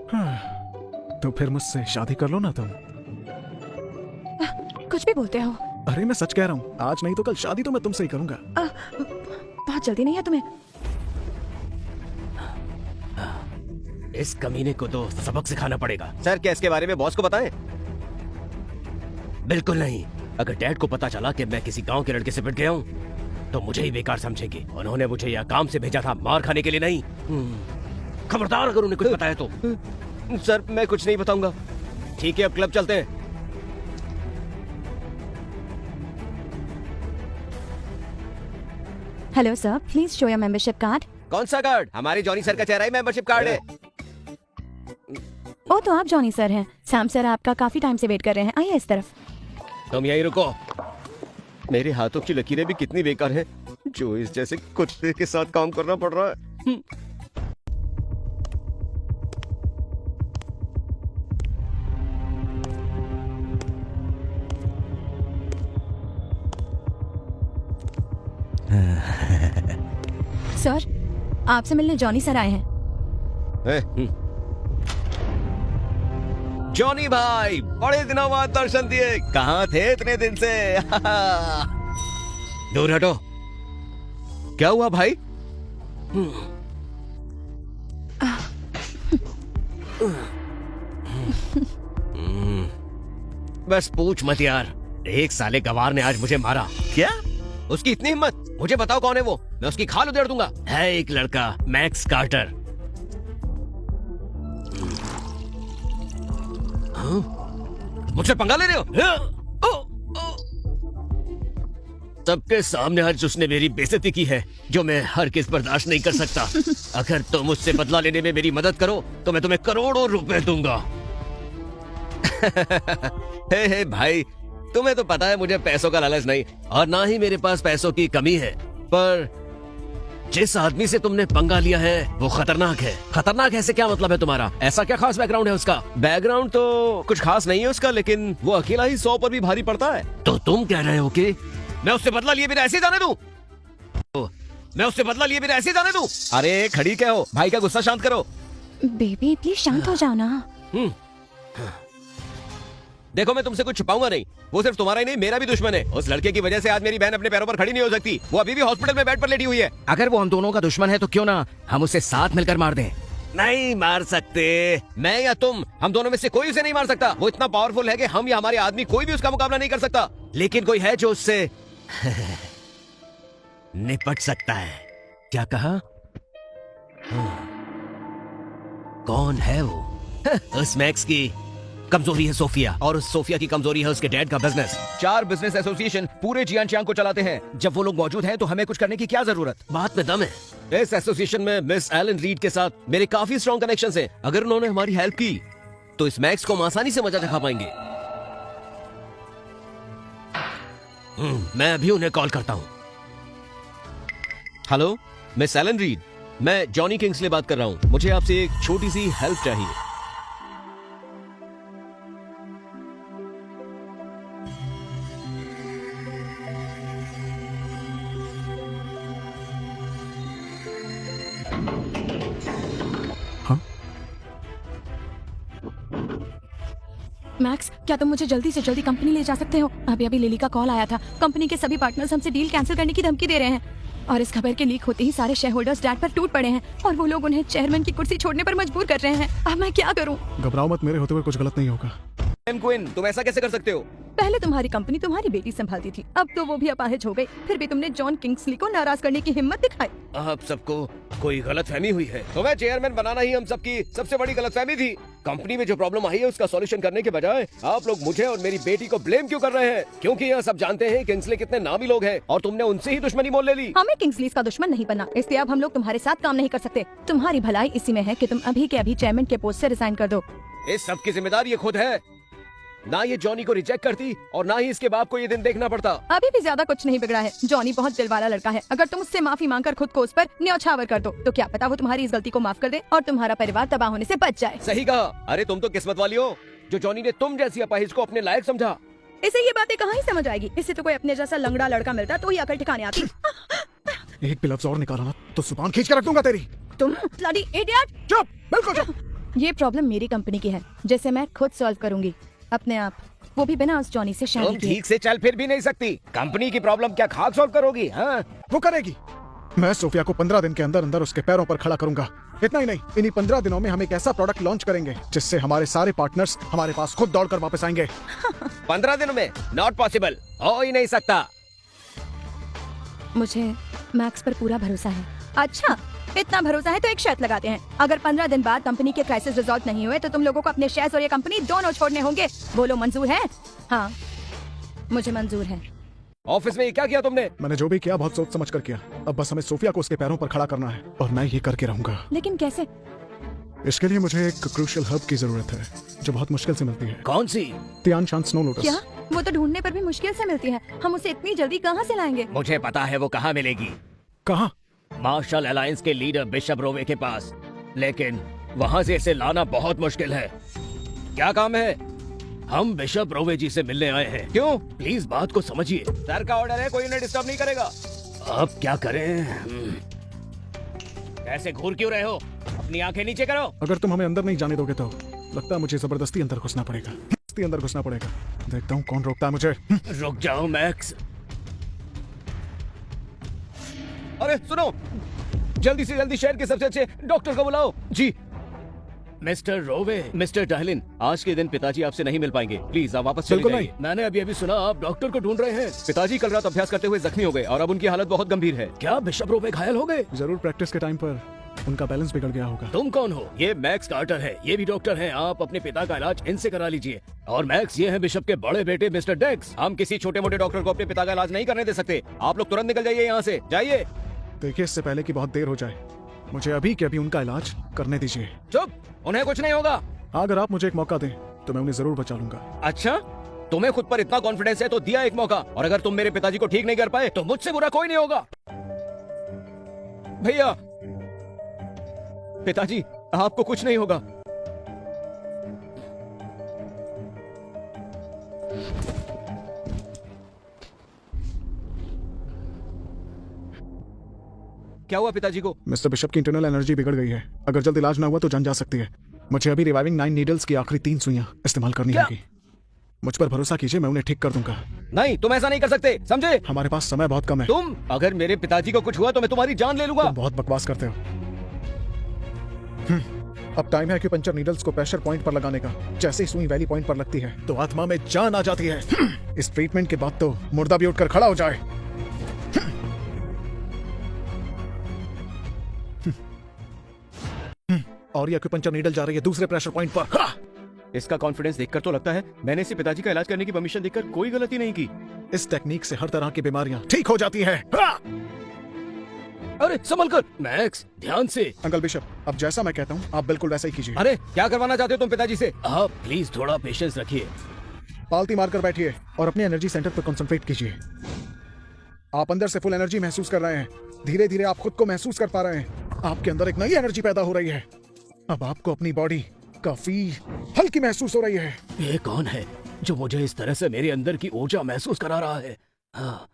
तो फिर मुझसे शादी कर लो ना तुम। कुछ भी बोलते हो। अरे मैं सच कह रहा हूँ, आज नहीं तो कल शादी तो मैं तुमसे ही करूंगा। बहुत जल्दी नहीं है तुम्हें? इस कमीने को तो सबक सिखाना पड़ेगा। सर क्या इसके बारे में बॉस को बताएं? बिल्कुल नहीं। अगर डैड को पता चला कि मैं किसी गांव के लड़के से पिट गया हूँ तो मुझे ही बेकार समझेंगे। उन्होंने मुझे यह काम से भेजा था, मार खाने के लिए नहीं। खबरदार अगर उन्हें कुछ बताया तो। सर मैं कुछ नहीं बताऊंगा। ठीक है अब क्लब चलते हैं। Hello sir, please show your membership card. कौन सा कार्ड? हमारे जॉनी सर का चेहरा ही मेंबरशिप कार्ड है। ओ तो आप जॉनी सर हैं। सैम सर आपका काफी टाइम से वेट कर रहे हैं, आइए इस तरफ। तुम यहीं रुको। मेरे हाथों की लकीरें भी कितनी बेकार हैं, जो इस जैसे कुत्ते के साथ काम करना पड़ रहा है। सर, आपसे मिलने जॉनी सर आए हैं। जॉनी भाई, बड़े दिनों बाद दर्शन दिए। कहाँ थे इतने दिन से? दूर हटो। क्या हुआ भाई? बस पूछ मत यार। एक साले गवार ने आज मुझे मारा। क्या? उसकी इतनी हिम्मत? मुझे बताओ कौन है वो, मैं उसकी खाल उधेड़ दूंगा। है एक लड़का, मैक्स कार्टर। मुझसे पंगा ले रहे हो? सबके सामने आज उसने मेरी बेइज्जती की है, जो मैं हर किस बर्दाश्त नहीं कर सकता। अगर तुम मुझसे बदला लेने में मेरी मदद करो तो मैं तुम्हें करोड़ों रुपए दूंगा। हे भाई, तुम्हें तो पता है मुझे पैसों का लालच नहीं, और ना ही मेरे पास पैसों की कमी है, पर जिस आदमी से तुमने पंगा लिया है वो खतरनाक है। खतरनाक है से क्या मतलब है तुम्हारा? ऐसा क्या खास बैकग्राउंड है उसका? बैकग्राउंड तो कुछ खास नहीं है उसका, लेकिन वो अकेला ही 100 पर भी भारी पड़ता है। तो तुम कह रहे हो कि मैं उससे बदला लिए बिना ऐसे जाने दूं? मैं उससे बदला लिए बिना ऐसे जाने दूं? अरे खड़ी क्या हो, भाई का गुस्सा शांत करो। बेबी प्लीज शांत हो जाओ ना। देखो मैं तुमसे कुछ छुपाऊंगा नहीं, वो सिर्फ तुम्हारा ही नहीं मेरा भी दुश्मन है। उस लड़के की वजह से आज मेरी बहन अपने पैरों पर खड़ी नहीं हो सकती। वो अभी भी हॉस्पिटल में बेड पर लेटी हुई है। अगर वो हम दोनों का दुश्मन है तो क्यों ना हम उसे साथ मिलकर मार दें? नहीं मार सकते। मैं या तुम, हम दोनों में से कोई उसे नहीं मार सकता। वो इतना पावरफुल है कि हम या हमारे आदमी कोई भी उसका मुकाबला नहीं कर सकता। लेकिन कोई है जो उससे निपट सकता है। क्या कहा? कौन है वो? उस मैक्स की कमजोरी है सोफिया, और उस सोफिया की कमजोरी है उसके डैड का बिजनेस। 4 बिजनेस एसोसिएशन पूरे जियांग को चलाते हैं। जब वो लोग मौजूद हैं तो हमें कुछ करने की क्या जरूरत? बात में दम है। इस एसोसिएशन में मिस एलन रीड के साथ मेरे काफी स्ट्रॉन्ग कनेक्शंस हैं। अगर उन्होंने हमारी हेल्प की तो इस मैक्स को हम आसानी से मजा दिखा पाएंगे। मैं अभी उन्हें कॉल करता हूँ। हेलो मिस एलन रीड, मैं जॉनी किंग्सले बात कर रहा हूँ। मुझे आपसे एक छोटी सी हेल्प चाहिए। मैक्स, क्या तुम मुझे जल्दी से जल्दी कंपनी ले जा सकते हो? अभी अभी लिली का कॉल आया था। कंपनी के सभी पार्टनर्स हमसे डील कैंसिल करने की धमकी दे रहे हैं, और इस खबर के लीक होते ही सारे शेयर होल्डर्स डैड पर टूट पड़े हैं, और वो लोग उन्हें चेयरमैन की कुर्सी छोड़ने पर मजबूर कर रहे हैं। अब मैं क्या करूं? घबराओ मत, मेरे होते हुए कुछ गलत नहीं होगा। क्वीन, तुम ऐसा कैसे कर सकते हो? पहले तुम्हारी कंपनी तुम्हारी बेटी संभालती थी, अब तो वो भी अपाहिज हो गई। फिर भी तुमने जॉन किंग्सली को नाराज करने की हिम्मत दिखाई। आप सबको कोई गलतफहमी हुई है। तुम्हें चेयरमैन बनाना ही हम सबकी सबसे बड़ी गलतफहमी थी। कंपनी में जो प्रॉब्लम आई है उसका सॉल्यूशन करने के बजाय आप लोग मुझे और मेरी बेटी को ब्लेम क्यों कर रहे हैं? क्योंकि यहाँ सब जानते हैं किंग्सले कितने नामी लोग हैं, और तुमने उनसे ही दुश्मनी मोल ले ली। हमें किंग्सली का दुश्मन नहीं बनना, इसलिए अब हम लोग तुम्हारे साथ काम नहीं कर सकते। तुम्हारी भलाई इसी में है कि तुम अभी के अभी चेयरमैन के पोस्ट से रिजाइन कर दो। इस सब की जिम्मेदारी ये खुद है। ना ये जॉनी को रिजेक्ट करती और ना ही इसके बाप को ये दिन देखना पड़ता। अभी भी ज्यादा कुछ नहीं बिगड़ा है। जॉनी बहुत दिल वाला लड़का है। अगर तुम उससे माफी मांगकर खुद को उस पर न्यौछावर कर दो तो क्या पता वो तुम्हारी इस गलती को माफ कर दे और तुम्हारा परिवार तबाह होने से बच जाए। सही कहा। अरे तुम तो किस्मत वाली हो जो जॉनी ने तुम जैसी अपाहिज को अपने लायक समझा। इसे ये बातें कहाँ ही समझ आएगी? इससे तो कोई अपने जैसा लंगड़ा लड़का मिलता तो ही अकल ठिकाने आती। एक भी लफ्ज और निकाला ना तो जुबान खींच कर रख दूंगा तेरी। तुम ब्लडी इडियट! चुप, बिल्कुल चुप। ये प्रॉब्लम मेरी कंपनी की है, जिसे मैं खुद सॉल्व करूंगी अपने आप, वो भी बिना उस जॉनी से शादी तुम किए। ठीक से चल फिर भी नहीं सकती। कंपनी की प्रॉब्लम क्या खाक सॉल्व करोगी? हाँ, वो करेगी। मैं सोफिया को 15 दिन के अंदर अंदर उसके पैरों पर खड़ा करूंगा। इतना ही नहीं, इन्हीं 15 दिनों में हम एक ऐसा प्रोडक्ट लॉन्च करेंगे जिससे हमारे सारे पार्टनर्स हमारे पास खुद दौड़कर वापस आएंगे। 15 दिनों में? नॉट पॉसिबल, हो ही नहीं सकता। मुझे मैक्स पर पूरा भरोसा है। अच्छा, इतना भरोसा है तो एक शर्त लगाते हैं। अगर 15 दिन बाद कंपनी के क्राइसिस रिजॉल्व नहीं हुए तो तुम लोगों को अपने शेयर्स और ये कंपनी दोनों छोड़ने होंगे। बोलो मंजूर है? हाँ, मुझे मंजूर है। ऑफिस में ये क्या किया तुमने? मैंने जो भी किया बहुत सोच समझ कर किया। अब बस हमें सोफिया को उसके पैरों पर खड़ा करना है और मैं ये करके रहूंगा। लेकिन कैसे? इसके लिए मुझे एक क्रूशियल हर्ब की जरूरत है जो बहुत मुश्किल से मिलती है। कौन सी? तियान शांत स्नो लोटस। क्या? वो तो ढूंढने पर भी मुश्किल से मिलती है। हम उसे इतनी जल्दी कहाँ से लाएंगे? मुझे पता है वो कहाँ मिलेगी। कहाँ? मार्शल अलायंस के लीडर बिशप रोवे के पास, लेकिन वहाँ से इसे लाना बहुत मुश्किल है। क्या काम है? हम बिशप रोवे जी से मिलने आए हैं। क्यों? प्लीज बात को समझिए। सर का ऑर्डर है, कोई उन्हें डिस्टर्ब नहीं करेगा। अब क्या करें? ऐसे घूर क्यों रहे हो? अपनी आंखें नीचे करो। अगर तुम हमें अंदर नहीं जाने दोगे तो लगता है मुझे जबरदस्ती अंदर घुसना पड़ेगा। अंदर घुसना पड़ेगा। देखता हूँ कौन रोकता है मुझे। रुक जाओ मैक्स। अरे सुनो, जल्दी से जल्दी शहर के सबसे अच्छे डॉक्टर को बुलाओ। जी मिस्टर रोवे, मिस्टर डाहलिन, आज के दिन पिताजी आपसे नहीं मिल पाएंगे। प्लीज आप वापस चले बिल्कुल जाइए। मैंने अभी सुना आप डॉक्टर को ढूंढ रहे हैं। पिताजी कल रात अभ्यास करते हुए जख्मी हो गए और अब उनकी हालत बहुत गंभीर है। क्या बिशप रोवे घायल हो गए? जरूर प्रैक्टिस के टाइम पर उनका बैलेंस बिगड़ गया होगा। तुम कौन हो? ये मैक्स कार्टर है, ये भी डॉक्टर हैं। आप अपने पिता का इलाज इनसे करा लीजिए। और मैक्स, ये है बिशप के बड़े बेटे मिस्टर डेक्स। हम किसी छोटे मोटे डॉक्टर को अपने पिता का इलाज नहीं करने दे सकते। आप लोग तुरंत निकल जाइए यहाँ से, जाइए। देखिए, इससे पहले कि बहुत देर हो जाए, मुझे अभी के अभी उनका इलाज करने दीजिए। चुप, उन्हें कुछ नहीं होगा। हाँ, अगर आप मुझे एक मौका दें तो मैं उन्हें जरूर बचा लूंगा। अच्छा, तुम्हें खुद पर इतना कॉन्फिडेंस है तो दिया एक मौका, और अगर तुम मेरे पिताजी को ठीक नहीं कर पाए तो मुझसे बुरा कोई नहीं होगा। भैया, पिताजी आपको कुछ नहीं होगा। क्या हुआ पिताजी को? मिस्टर बिशप की इंटरनल एनर्जी बिगड़ गई है। अगर जल्द इलाज ना हुआ तो जान जा सकती है। मुझे अभी रिवाइविंग 9 नीडल्स की आखिरी 3 सुइयां इस्तेमाल करनी होगी। मुझ पर भरोसा कीजिए, मैं उन्हें ठीक कर दूंगा। नहीं, तुम ऐसा नहीं कर सकते, समझे? हमारे पास समय बहुत कम है। तुम, अगर मेरे पिताजी को कुछ हुआ तो मैं तुम्हारी जान ले लूंगा। तुम बहुत बकवास करते हो। अब टाइम है कि पंचर नीडल्स को प्रेशर पॉइंट पर लगाने का। जैसे ही सुई वैली पॉइंट पर लगती है तो आत्मा में जान आ जाती है। इस ट्रीटमेंट के बाद तो मुर्दा भी उठकर खड़ा हो जाए। और ये पंचर नीडल जा रही है दूसरे प्रेशर पॉइंट पर। इसका कॉन्फिडेंस देखकर तो लगता है मैंने इसे पिताजी का इलाज करने की परमिशन देकर कोई गलती नहीं की। इस टेक्निक से हर तरह की बीमारियां ठीक हो जाती है। अरे संभल कर। मैक्स, ध्यान से। अंकल बिशप, अब जैसा मैं कहता हूँ आप बिल्कुल वैसा ही कीजिए। अरे क्या करवाना चाहते हो तुम पिताजी से? आप प्लीज थोड़ा पेशेंस रखिए। पालती मारकर बैठिए और अपने एनर्जी सेंटर पर कंसंट्रेट कीजिए। आप अंदर से फुल एनर्जी महसूस कर रहे हैं। धीरे धीरे आप खुद को महसूस कर पा रहे हैं। आपके अंदर एक नई एनर्जी पैदा हो रही है। अब आपको अपनी बॉडी काफी हल्की महसूस हो रही है। ये कौन है जो मुझे इस तरह से मेरे अंदर की ऊर्जा महसूस करा रहा है? हाँ,